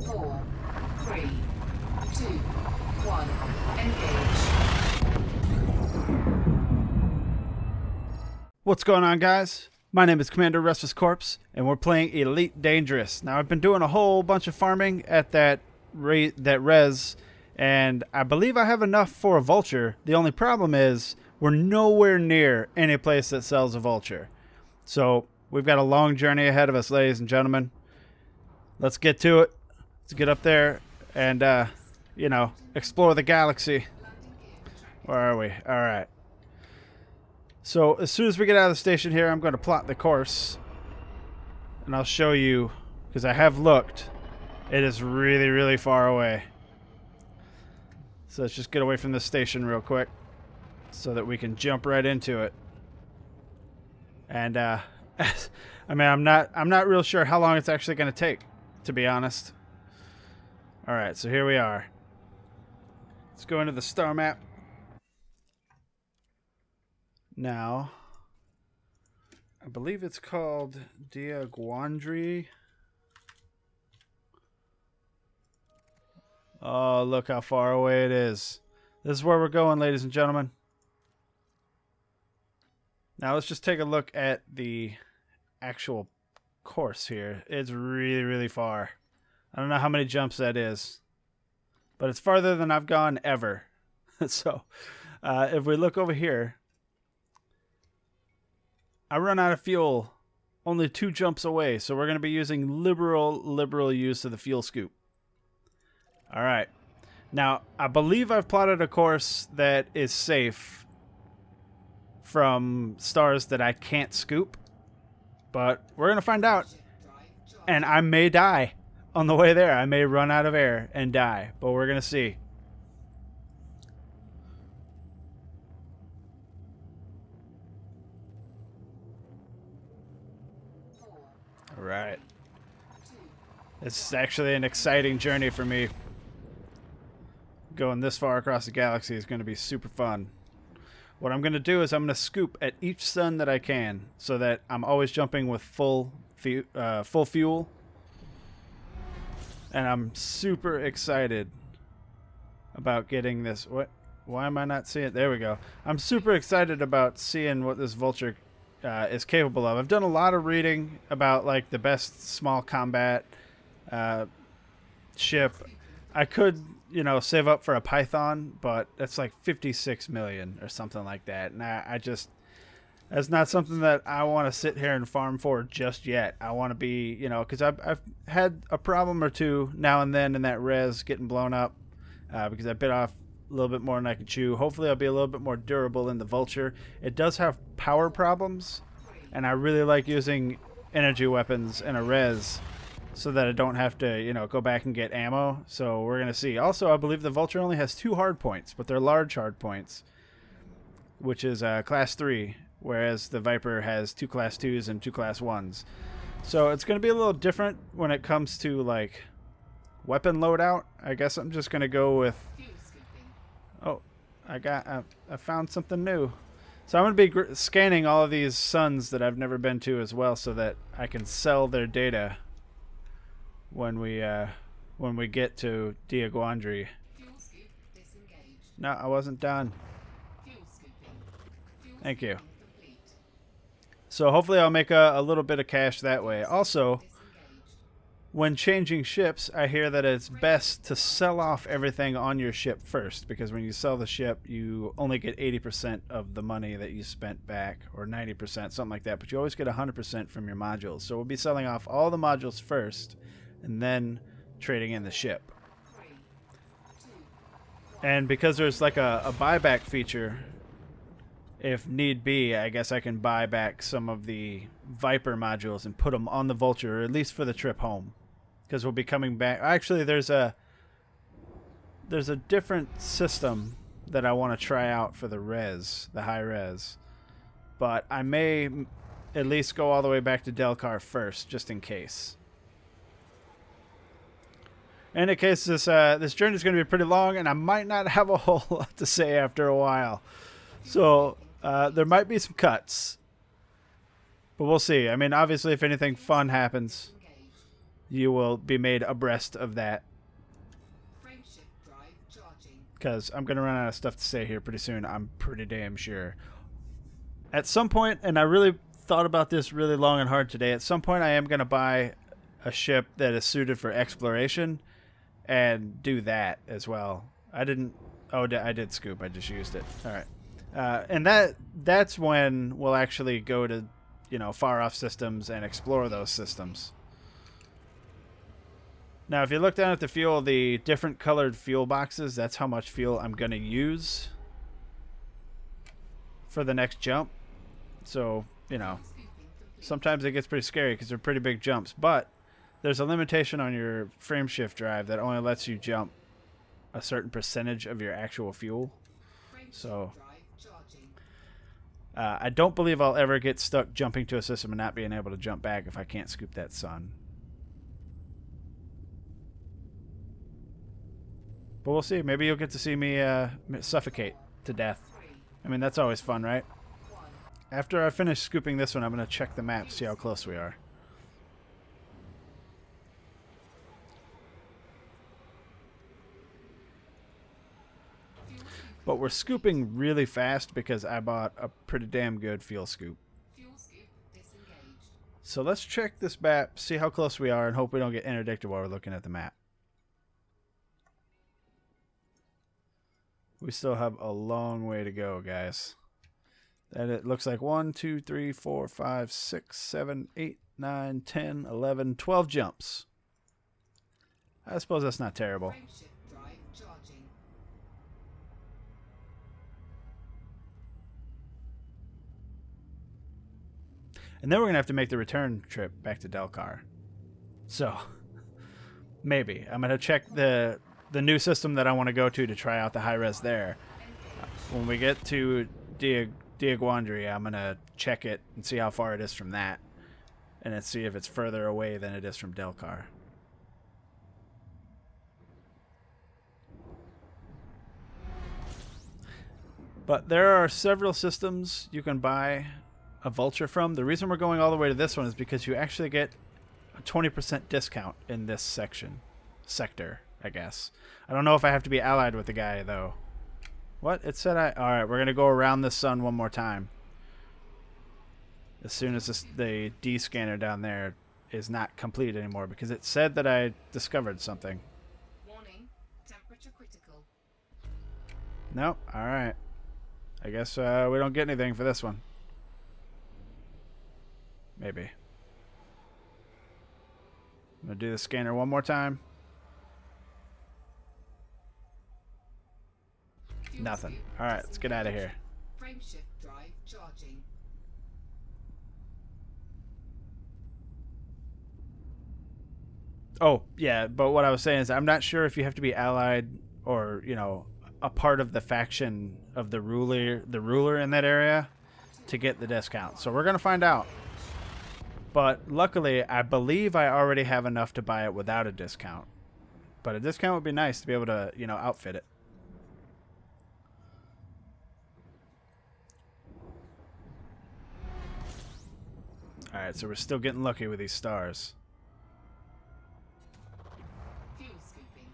4, 3, 2, 1, engage. What's going on, guys? My name is Commander RestlessCorpse, and we're playing Elite Dangerous. Now, I've been doing a whole bunch of farming at that res, and I believe I have enough for a Vulture. The only problem is we're nowhere near any place that sells a Vulture. So we've got a long journey ahead of us, ladies and gentlemen. Let's get to it. Let's get up there and, explore the galaxy. Where are we? All right. So as soon as we get out of the station here, I'm going to plot the course. And I'll show you, because I have looked. It is really, really far away. So let's just get away from this station real quick so that we can jump right into it. And I mean, I'm not real sure how long it's actually going to take, to be honest. All right, so here we are. Let's go into the star map. Now, I believe it's called Diaguandri. Oh, look how far away it is. This is where we're going, ladies and gentlemen. Now, let's just take a look at the actual course here. It's really, really far. I don't know how many jumps that is, but it's farther than I've gone ever. So, if we look over here, I run out of fuel only 2 jumps away, so we're going to be using liberal use of the fuel scoop. All right. Now, I believe I've plotted a course that is safe from stars that I can't scoop, but we're going to find out. And I may die on the way there. I may run out of air and die, but we're going to see. All right. It's actually an exciting journey for me. Going this far across the galaxy is going to be super fun. What I'm going to do is I'm going to scoop at each sun that I can so that I'm always jumping with full fuel. And I'm super excited about getting this. Why am I not seeing it? There we go. I'm super excited about seeing what this Vulture is capable of. I've done a lot of reading about like the best small combat ship. I could, save up for a Python, but that's like 56 million or something like that. And I just, that's not something that I want to sit here and farm for just yet. I want to be, because I've had a problem or two now and then in that res getting blown up because I bit off a little bit more than I could chew. Hopefully I'll be a little bit more durable in the Vulture. It does have power problems, and I really like using energy weapons in a res so that I don't have to, go back and get ammo. So we're going to see. Also, I believe the Vulture only has 2 hard points, but they're large hard points, which is class 3, whereas the Viper has 2 class 2s and 2 class 1s. So it's going to be a little different when it comes to, like, weapon loadout. I guess I'm just going to go with... Oh, I found something new. So I'm going to be scanning all of these suns that I've never been to as well, so that I can sell their data when we get to Diaguandri. No, I wasn't done. Thank you. So hopefully I'll make a little bit of cash that way. Also, when changing ships, I hear that it's best to sell off everything on your ship first, because when you sell the ship, you only get 80% of the money that you spent back, or 90%, something like that, but you always get 100% from your modules. So we'll be selling off all the modules first, and then trading in the ship. And because there's like a buyback feature, if need be, I guess I can buy back some of the Viper modules and put them on the Vulture, or at least for the trip home, because we'll be coming back. Actually, there's a different system that I want to try out for the high res, but I may at least go all the way back to Delkar first, just in case. And in case this journey is going to be pretty long, and I might not have a whole lot to say after a while, so there might be some cuts, but we'll see. I mean, obviously, if anything fun happens, you will be made abreast of that. Frameshift drive charging. Because I'm going to run out of stuff to say here pretty soon, I'm pretty damn sure. At some point, and I really thought about this really long and hard today, at some point I am going to buy a ship that is suited for exploration and do that as well. I didn't... Oh, I did scoop. I just used it. All right. And that's when we'll actually go to, you know, far-off systems and explore those systems. Now, if you look down at the fuel, the different colored fuel boxes, that's how much fuel I'm going to use for the next jump. So, you know, sometimes it gets pretty scary because they're pretty big jumps. But there's a limitation on your frameshift drive that only lets you jump a certain percentage of your actual fuel. So I don't believe I'll ever get stuck jumping to a system and not being able to jump back if I can't scoop that sun. But we'll see. Maybe you'll get to see me suffocate to death. I mean, that's always fun, right? After I finish scooping this one, I'm going to check the map, see how close we are. But we're scooping really fast because I bought a pretty damn good fuel scoop. So let's check this map, see how close we are, and hope we don't get interdicted while we're looking at the map. We still have a long way to go, guys. And it looks like 1, 2, 3, 4, 5, 6, 7, 8, 9, 10, 11, 12 jumps. I suppose that's not terrible. And then we're going to have to make the return trip back to Delkar. So, maybe. I'm going to check the new system that I want to go to try out the high-res there. When we get to Diaguandri, I'm going to check it and see how far it is from that. And then see if it's further away than it is from Delkar. But there are several systems you can buy a Vulture from. The reason we're going all the way to this one is because you actually get a 20% discount in this sector, I guess. I don't know if I have to be allied with the guy, though. What? It said I... Alright, we're going to go around the sun one more time. As soon as the D scanner down there is not complete anymore, because it said that I discovered something. Warning, temperature critical. Nope. Alright. I guess we don't get anything for this one. Maybe. I'm going to do the scanner one more time. Nothing. Alright, let's get out of here. Frameshift drive charging. Oh, yeah, but what I was saying is I'm not sure if you have to be allied or, you know, a part of the faction of the ruler in that area to get the discount. So we're going to find out. But luckily, I believe I already have enough to buy it without a discount. But a discount would be nice to be able to, you know, outfit it. Alright, so we're still getting lucky with these stars. Fuel scooping.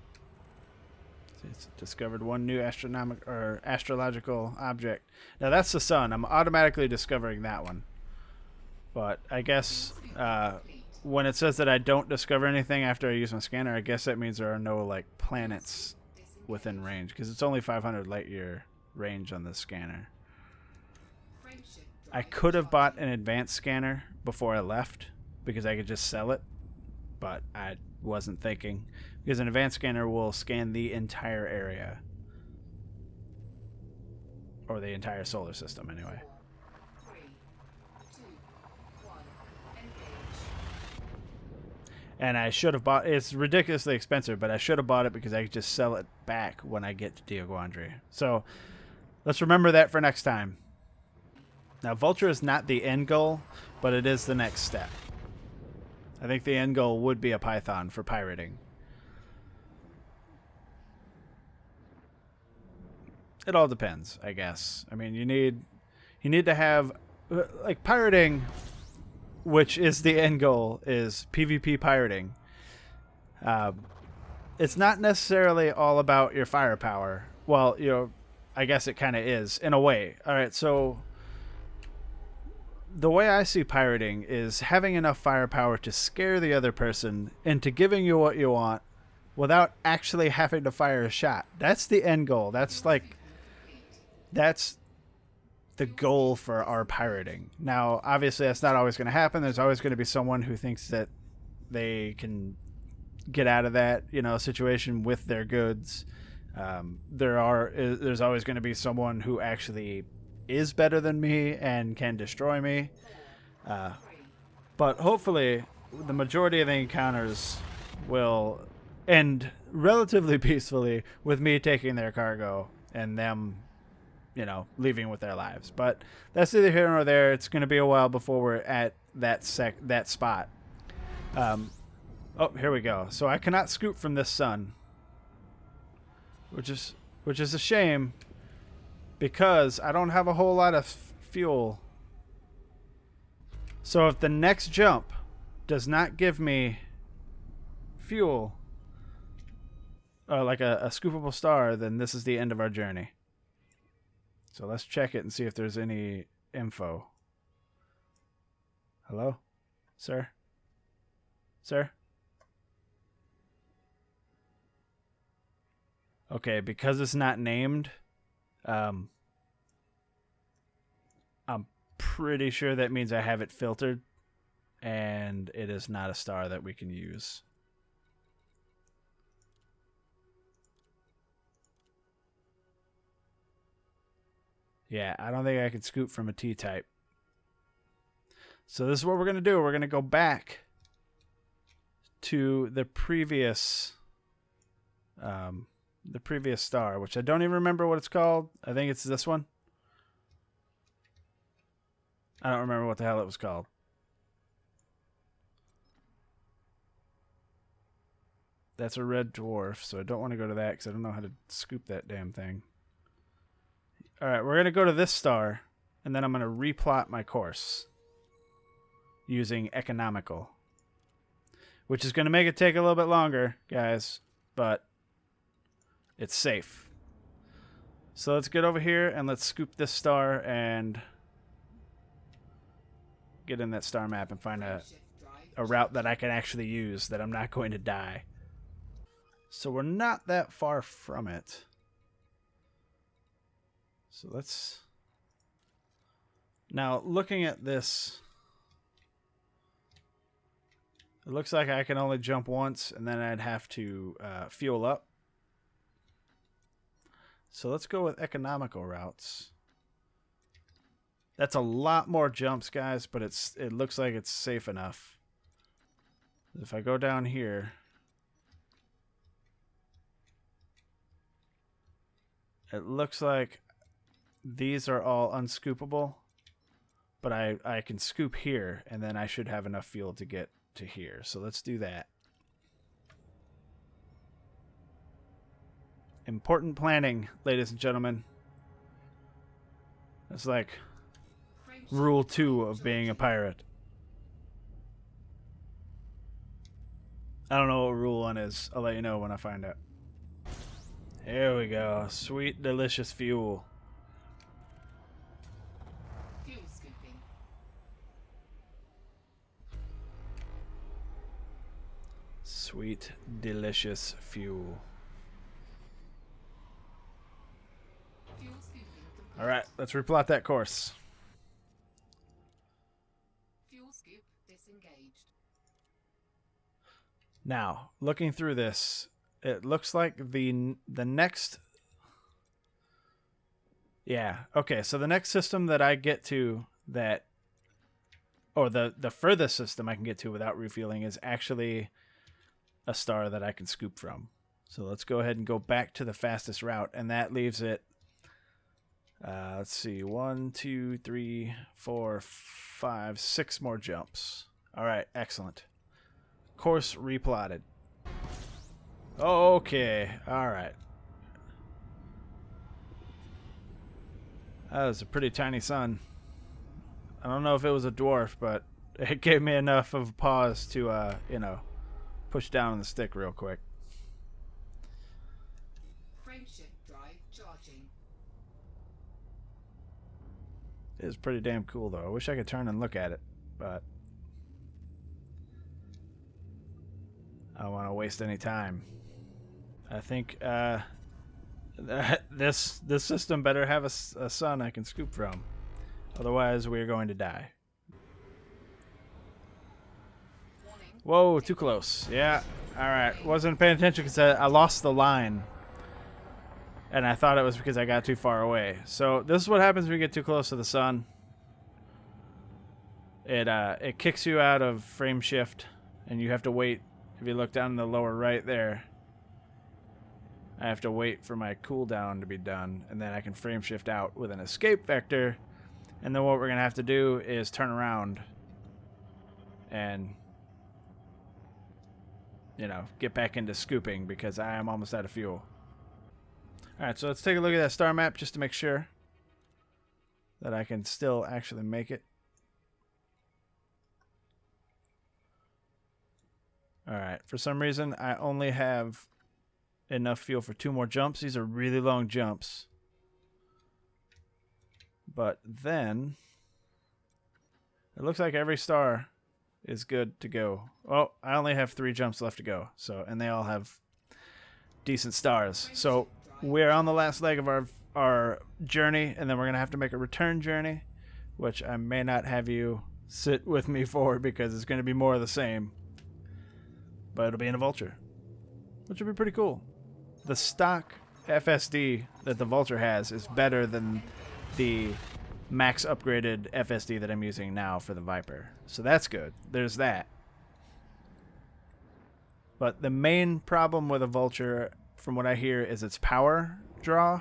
It's discovered one new astrological object. Now that's the sun. I'm automatically discovering that one. But I guess when it says that I don't discover anything after I use my scanner, I guess that means there are no like planets within range, because it's only 500 light year range on this scanner. I could have bought an advanced scanner before I left because I could just sell it, but I wasn't thinking, because an advanced scanner will scan the entire area, or the entire solar system anyway. 3, 2, 1, engage. And I should have bought, it's ridiculously expensive, but I should have bought it because I could just sell it back when I get to Diaguandri. So let's remember that for next time. Now, Vulture is not the end goal, but it is the next step. I think the end goal would be a Python for pirating. It all depends, I guess. I mean, you need to have, like, pirating, which is the end goal, is PvP pirating. It's not necessarily all about your firepower. Well, I guess it kind of is in a way. All right, so the way I see pirating is having enough firepower to scare the other person into giving you what you want without actually having to fire a shot. That's the end goal. That's the goal for our pirating. Now, obviously, that's not always going to happen. There's always going to be someone who thinks that they can get out of that, situation with their goods. There's always going to be someone who actually is better than me and can destroy me. But hopefully, the majority of the encounters will end relatively peacefully with me taking their cargo and them, leaving with their lives. But that's neither here nor there. It's going to be a while before we're at that spot. Oh, here we go. So I cannot scoop from this sun, which is a shame because I don't have a whole lot of fuel. So if the next jump does not give me fuel, like a scoopable star, then this is the end of our journey. So let's check it and see if there's any info. Hello? Sir? Sir? Okay, because it's not named, I'm pretty sure that means I have it filtered, and it is not a star that we can use. Yeah, I don't think I can scoop from a T-type. So this is what we're going to do. We're going to go back to the previous star, which I don't even remember what it's called. I think it's this one. I don't remember what the hell it was called. That's a red dwarf, so I don't want to go to that because I don't know how to scoop that damn thing. Alright, we're going to go to this star, and then I'm going to replot my course using economical, which is going to make it take a little bit longer, guys, but it's safe. So let's get over here and let's scoop this star and get in that star map and find a route that I can actually use, that I'm not going to die. So we're not that far from it. So let's... Now, looking at this, it looks like I can only jump once, and then I'd have to fuel up. So let's go with economical routes. That's a lot more jumps, guys, but it looks like it's safe enough. If I go down here, it looks like these are all unscoopable, but I can scoop here, and then I should have enough fuel to get to here. So let's do that. Important planning, ladies and gentlemen. That's like rule 2 of being a pirate. I don't know what rule 1 is. I'll let you know when I find out. Here we go. Sweet, delicious fuel. Fuel scooping. Sweet, delicious fuel. Fuel scooping complete. Alright, let's replot that course. Fuel scoop disengaged. Now, looking through this, it looks like the next... Yeah, okay, so the next system that I get to that... Or the furthest system I can get to without refueling is actually a star that I can scoop from. So let's go ahead and go back to the fastest route, and that leaves it... let's see, 1, 2, 3, 4, 5, 6 more jumps. Alright, excellent. Course replotted. Okay, alright. That was a pretty tiny sun. I don't know if it was a dwarf, but it gave me enough of a pause to, push down on the stick real quick. Frameshift drive charging. It is pretty damn cool, though. I wish I could turn and look at it, but I don't want to waste any time. I think this system better have a sun I can scoop from. Otherwise, we're going to die. Warning. Whoa, too close. Yeah, alright. Wasn't paying attention because I lost the line. And I thought it was because I got too far away. So this is what happens when you get too close to the sun. It kicks you out of frame shift, and you have to wait. If you look down in the lower right there, I have to wait for my cooldown to be done, and then I can frame shift out with an escape vector. And then what we're gonna have to do is turn around and, you know, get back into scooping because I am almost out of fuel. Alright, so let's take a look at that star map just to make sure that I can still actually make it. Alright, for some reason I only have enough fuel for 2 more jumps. These are really long jumps. But then it looks like every star is good to go. Oh, I only have 3 jumps left to go. So, and they all have decent stars. So we're on the last leg of our journey, and then we're going to have to make a return journey, which I may not have you sit with me for because it's going to be more of the same. But it'll be in a Vulture, which will be pretty cool. The stock FSD that the Vulture has is better than the max upgraded FSD that I'm using now for the Viper. So that's good. There's that. But the main problem with a Vulture, from what I hear, is its power draw.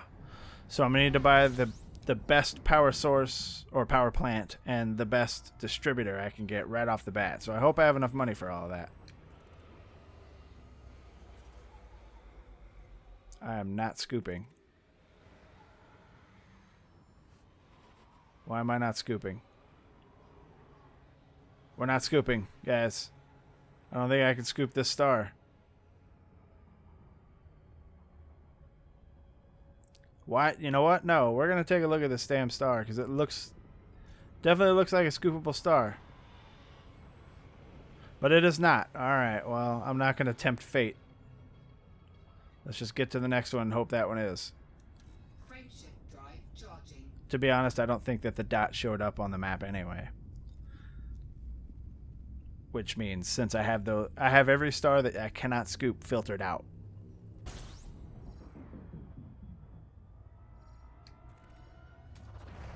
So I'm going to need to buy the best power source or power plant and the best distributor I can get right off the bat. So I hope I have enough money for all of that. I am not scooping. Why am I not scooping? We're not scooping, guys. I don't think I can scoop this star. Why? You know what? No, we're going to take a look at this damn star because it definitely looks like a scoopable star. But it is not. Alright, well, I'm not going to tempt fate. Let's just get to the next one and hope that one is. Frameshift drive charging. To be honest, I don't think that the dot showed up on the map anyway. Which means since I have every star that I cannot scoop filtered out.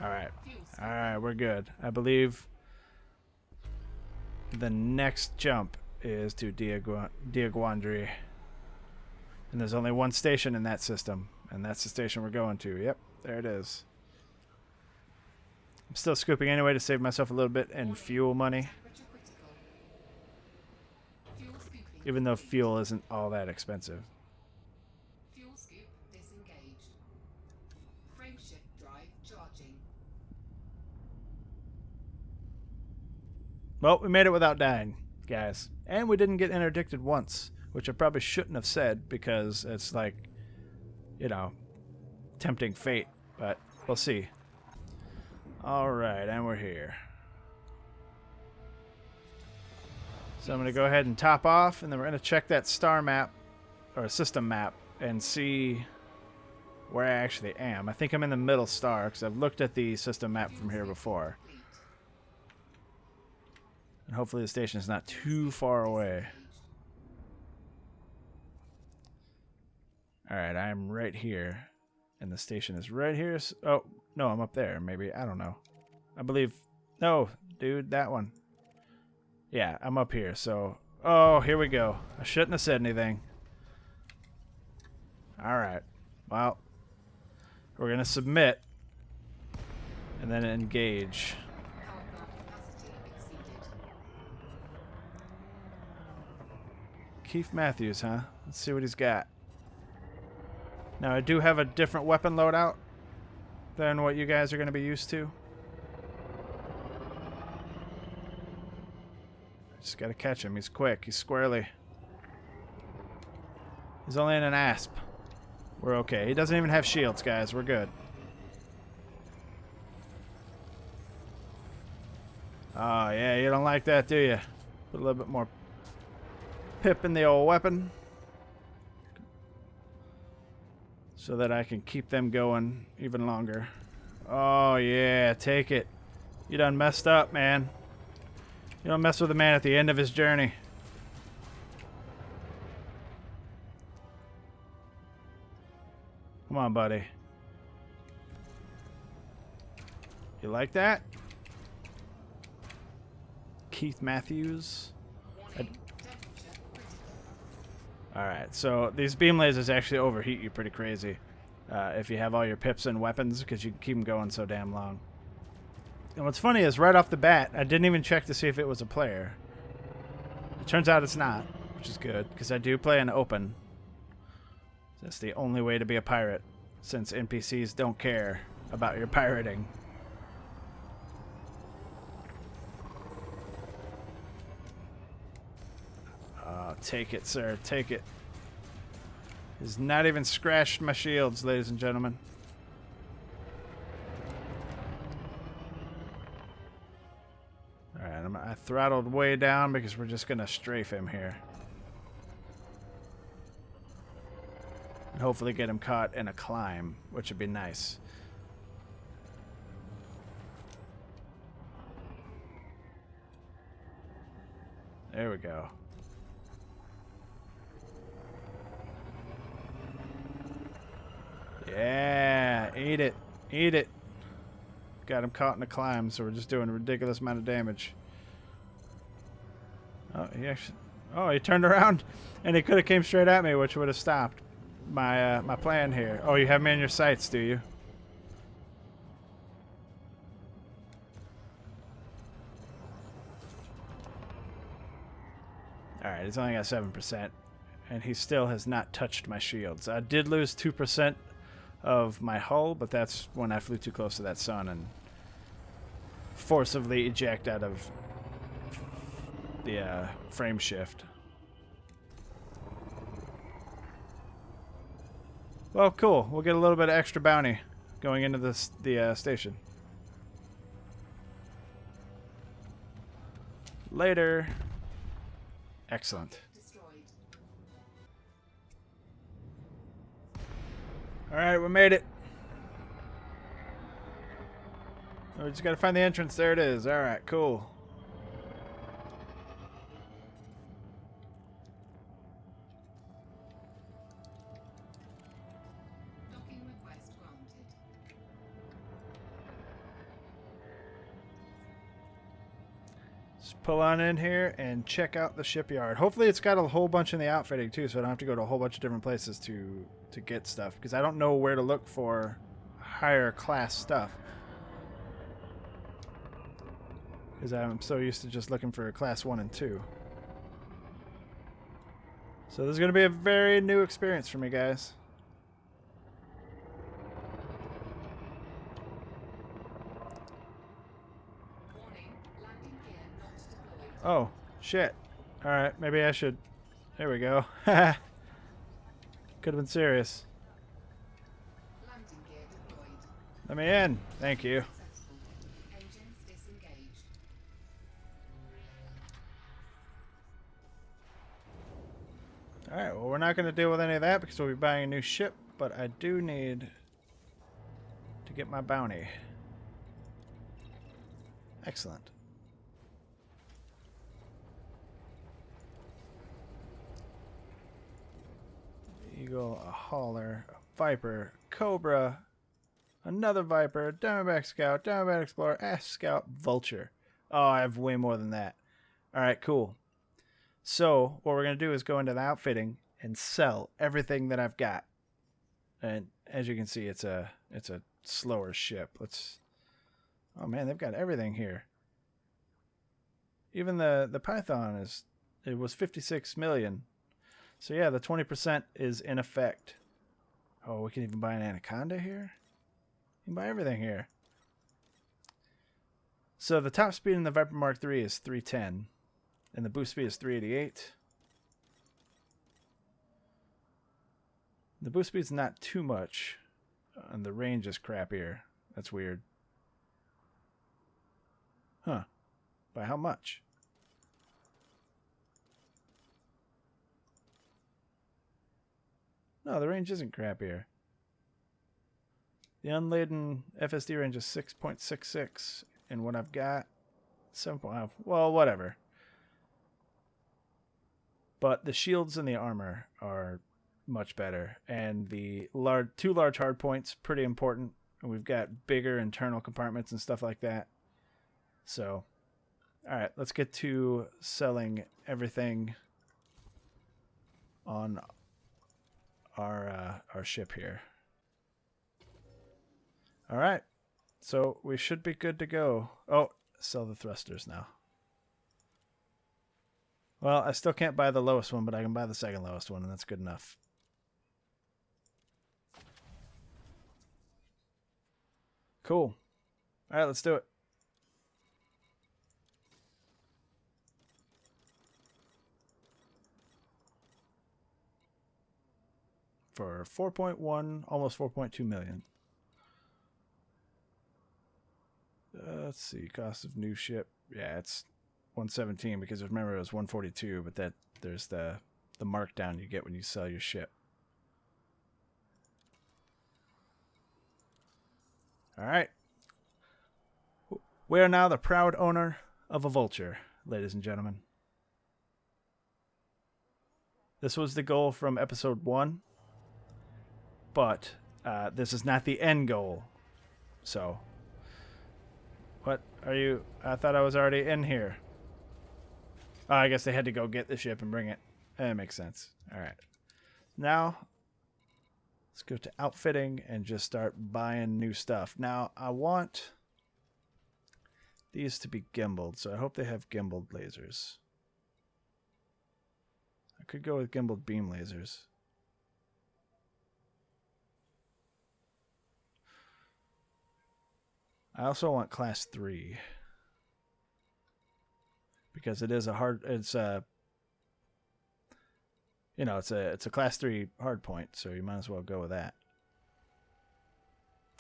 Alright. Alright, we're good. I believe the next jump is to Diaguandri. And there's only one station in that system, and that's the station we're going to. Yep, there it is. I'm still scooping anyway to save myself a little bit in fuel money. Even though fuel isn't all that expensive. Fuel scoop disengaged. Frameshift drive charging. Well, we made it without dying, guys. And we didn't get interdicted once. Which I probably shouldn't have said because it's like, you know, tempting fate. But we'll see. Alright, and we're here. So I'm going to go ahead and top off, and then we're going to check that star map, or system map, and see where I actually am. I think I'm in the middle star because I've looked at the system map from here before. And hopefully the station is not too far away. Alright, I'm right here. And the station is right here. Oh, no, I'm up there. Maybe. I don't know. I believe... No, dude, that one. Yeah, I'm up here. So... Oh, here we go. I shouldn't have said anything. Alright. Well, we're going to submit. And then engage. Power plant capacity exceeded. Keith Matthews, huh? Let's see what he's got. Now, I do have a different weapon loadout than what you guys are going to be used to. Just got to catch him. He's quick. He's squirrely. He's only in an asp. We're okay. He doesn't even have shields, guys. We're good. Oh, yeah, you don't like that, do you? Put a little bit more pip in the old weapon. So that I can keep them going even longer. Oh, yeah, take it. You done messed up, man. You don't mess with a man at the end of his journey. Come on, buddy. You like that? Keith Matthews. Alright, so these beam lasers actually overheat you pretty crazy. If you have all your pips and weapons, because you can keep them going so damn long. And what's funny is, right off the bat, I didn't even check to see if it was a player. It turns out it's not, which is good, because I do play in open. That's the only way to be a pirate, since NPCs don't care about your pirating. Oh, take it, sir. Take it. He's not even scratched my shields, ladies and gentlemen. Alright, I throttled way down because we're just going to strafe him here. And hopefully get him caught in a climb, which would be nice. There we go. Yeah, eat it. Eat it. Got him caught in a climb, so we're just doing a ridiculous amount of damage. Oh, he turned around, and he could have came straight at me, which would have stopped my my plan here. Oh, you have me in your sights, do you? Alright, he's only got 7%, and he still has not touched my shields. I did lose 2% of my hull, but that's when I flew too close to that sun and forcibly eject out of the frame shift. Well, cool. We'll get a little bit of extra bounty going into the station. Later. Excellent. Alright, we made it. We just gotta find the entrance. There it is. Alright, cool. Docking request granted. Just pull on in here and check out the shipyard. Hopefully it's got a whole bunch in the outfitting too, so I don't have to go to a whole bunch of different places to get stuff, because I don't know where to look for higher class stuff, because I'm so used to just looking for class 1 and 2. So this is going to be a very new experience for me, guys. Warning, landing gear not deployed. Oh, shit. Alright, maybe I should... There we go. Could have been serious. Landing gear deployed. Let me in. Thank you. Successful. Engines disengaged. Alright, well, we're not going to deal with any of that because we'll be buying a new ship, but I do need to get my bounty. Excellent. Eagle, a hauler, a viper, cobra, another viper, diamondback scout, diamondback explorer, ass scout, vulture. Oh, I have way more than that. Alright, cool. So what we're going to do is go into the outfitting and sell everything that I've got. And as you can see, it's a slower ship. Oh man, they've got everything here. Even the Python it was 56 million. So yeah, the 20% is in effect. Oh, we can even buy an Anaconda here? You can buy everything here. So the top speed in the Viper Mark III is 310. And the boost speed is 388. The boost speed's not too much, and the range is crappier. That's weird. Huh. By how much? No, the range isn't crappier. The unladen FSD range is 6.66, and what I've got, 7.5. Well, whatever. But the shields and the armor are much better, and the two large hard points, pretty important. And we've got bigger internal compartments and stuff like that. So, all right, let's get to selling everything on our ship here. All right, so we should be good to go. Oh, sell the thrusters now. Well, I still can't buy the lowest one, but I can buy the second lowest one, and that's good enough. Cool. All right, let's do it. For 4.1, almost 4.2 million. Let's see, cost of new ship. Yeah, it's 117 because remember it was 142, but that there's the markdown you get when you sell your ship. All right. We are now the proud owner of a Vulture, ladies and gentlemen. This was the goal from episode 1, but this is not the end goal. So, what are you? I thought I was already in here. Oh, I guess they had to go get the ship and bring it. That makes sense. All right. Now, let's go to outfitting and just start buying new stuff. Now, I want these to be gimbaled, so I hope they have gimbaled lasers. I could go with gimbaled beam lasers. I also want class 3 because it is a hard. It's a, you know, it's a class 3 hard point, so you might as well go with that.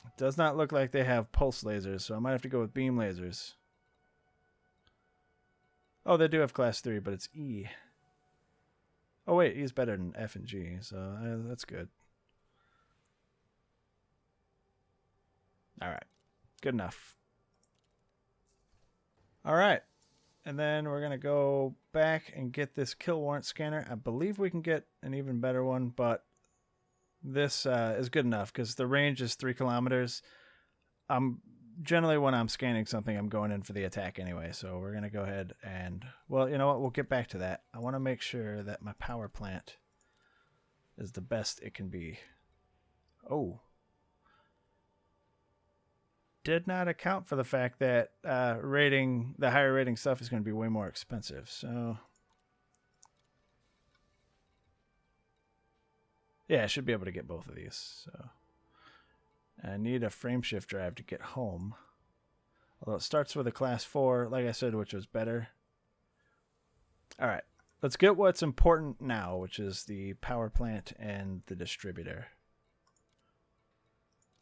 It does not look like they have pulse lasers, so I might have to go with beam lasers. Oh, they do have class 3, but it's E. Oh wait, E is better than F and G, so that's good. All right. Good enough. All right. And then we're going to go back and get this kill warrant scanner. I believe we can get an even better one, but this is good enough because the range is 3 kilometers. Generally, when I'm scanning something, I'm going in for the attack anyway. So we're going to go ahead and, well, you know what? We'll get back to that. I want to make sure that my power plant is the best it can be. Oh. Did not account for the fact that the higher rating stuff is going to be way more expensive. So, yeah, I should be able to get both of these. So, I need a frame shift drive to get home. Although it starts with a class 4, like I said, which was better. All right, let's get what's important now, which is the power plant and the distributor.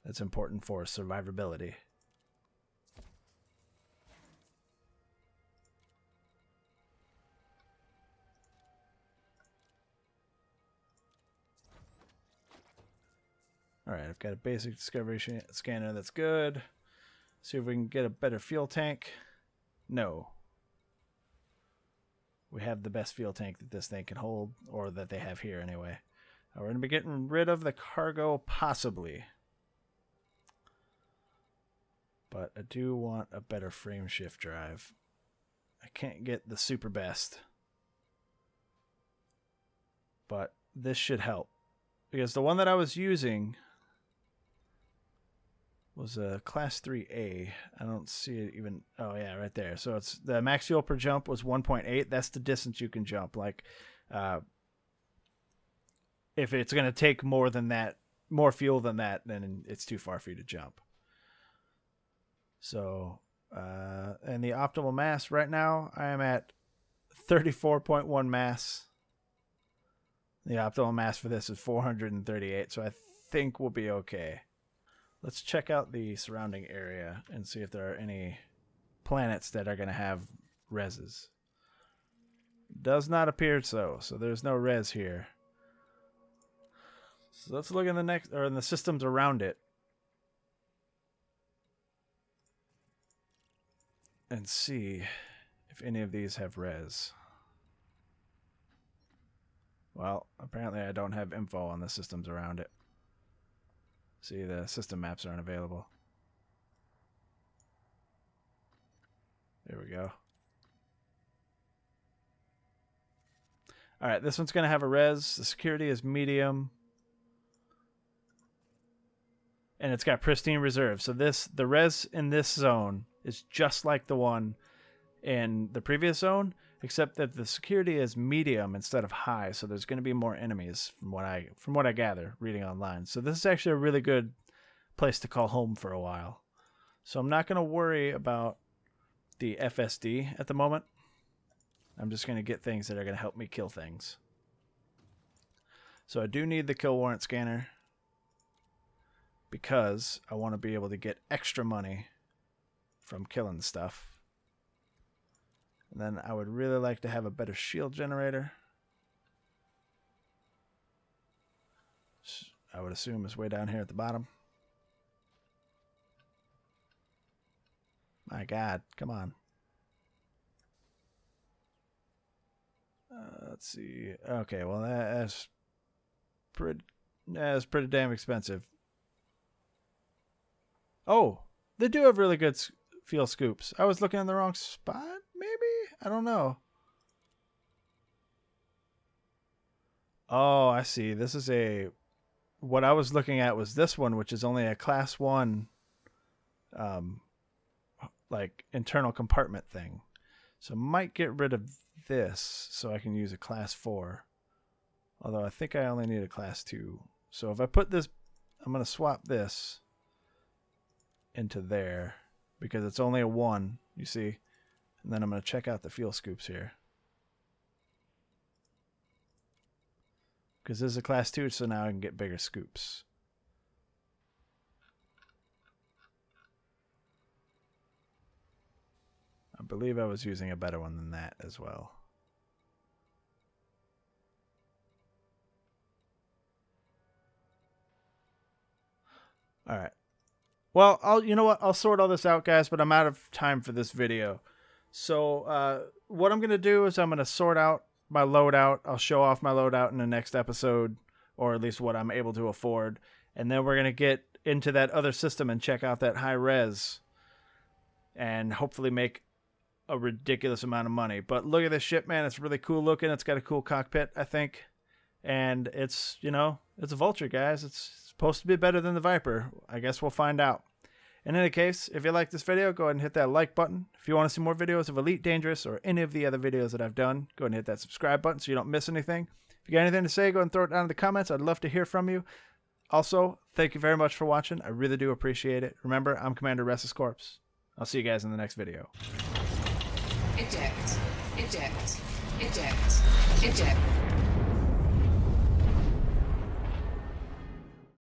That's important for survivability. All right, I've got a basic discovery scanner. That's good. See if we can get a better fuel tank. No. We have the best fuel tank that this thing can hold, or that they have here anyway. We're going to be getting rid of the cargo, possibly. But I do want a better frame shift drive. I can't get the super best. But this should help. Because the one that I was using was a class 3A. I don't see it even. Oh, yeah, right there. So it's the max fuel per jump was 1.8. That's the distance you can jump. Like, if it's going to take more than that, more fuel than that, then it's too far for you to jump. So, and the optimal mass right now, I am at 34.1 mass. The optimal mass for this is 438, so I think we'll be okay. Let's check out the surrounding area and see if there are any planets that are going to have reses. Does not appear so there's no res here. So let's look in the next, or in the systems around it, and see if any of these have res. Well, apparently I don't have info on the systems around it. See, the system maps aren't available. There we go. Alright, this one's going to have a res. The security is medium. And it's got pristine reserve. So the res in this zone is just like the one in the previous zone, except that the security is medium instead of high. So there's going to be more enemies from what I gather reading online. So this is actually a really good place to call home for a while. So I'm not going to worry about the FSD at the moment. I'm just going to get things that are going to help me kill things. So I do need the kill warrant scanner because I want to be able to get extra money from killing stuff. And then I would really like to have a better shield generator. I would assume it's way down here at the bottom. My God, come on. Let's see. Okay, well that's pretty damn expensive. Oh, they do have really good fuel scoops. I was looking in the wrong spot, maybe? I don't know. Oh, I see. This is what I was looking at was this one, which is only a class 1 like internal compartment thing. So I might get rid of this so I can use a class 4. Although I think I only need a class 2. So if I put this, I'm going to swap this into there because it's only a 1, you see. And then I'm going to check out the fuel scoops here. Because this is a class 2, so now I can get bigger scoops. I believe I was using a better one than that as well. All right. Well, you know what? I'll sort all this out, guys, but I'm out of time for this video. So what I'm going to do is I'm going to sort out my loadout. I'll show off my loadout in the next episode, or at least what I'm able to afford. And then we're going to get into that other system and check out that high res and hopefully make a ridiculous amount of money. But look at this ship, man. It's really cool looking. It's got a cool cockpit, I think. And it's, you know, it's a Vulture, guys. It's supposed to be better than the Viper. I guess we'll find out. In any case, if you like this video, go ahead and hit that like button. If you want to see more videos of Elite Dangerous or any of the other videos that I've done, go ahead and hit that subscribe button so you don't miss anything. If you got anything to say, go ahead and throw it down in the comments. I'd love to hear from you. Also, thank you very much for watching. I really do appreciate it. Remember, I'm Commander RestlessCorpse. I'll see you guys in the next video. Eject. Eject. Eject. Eject.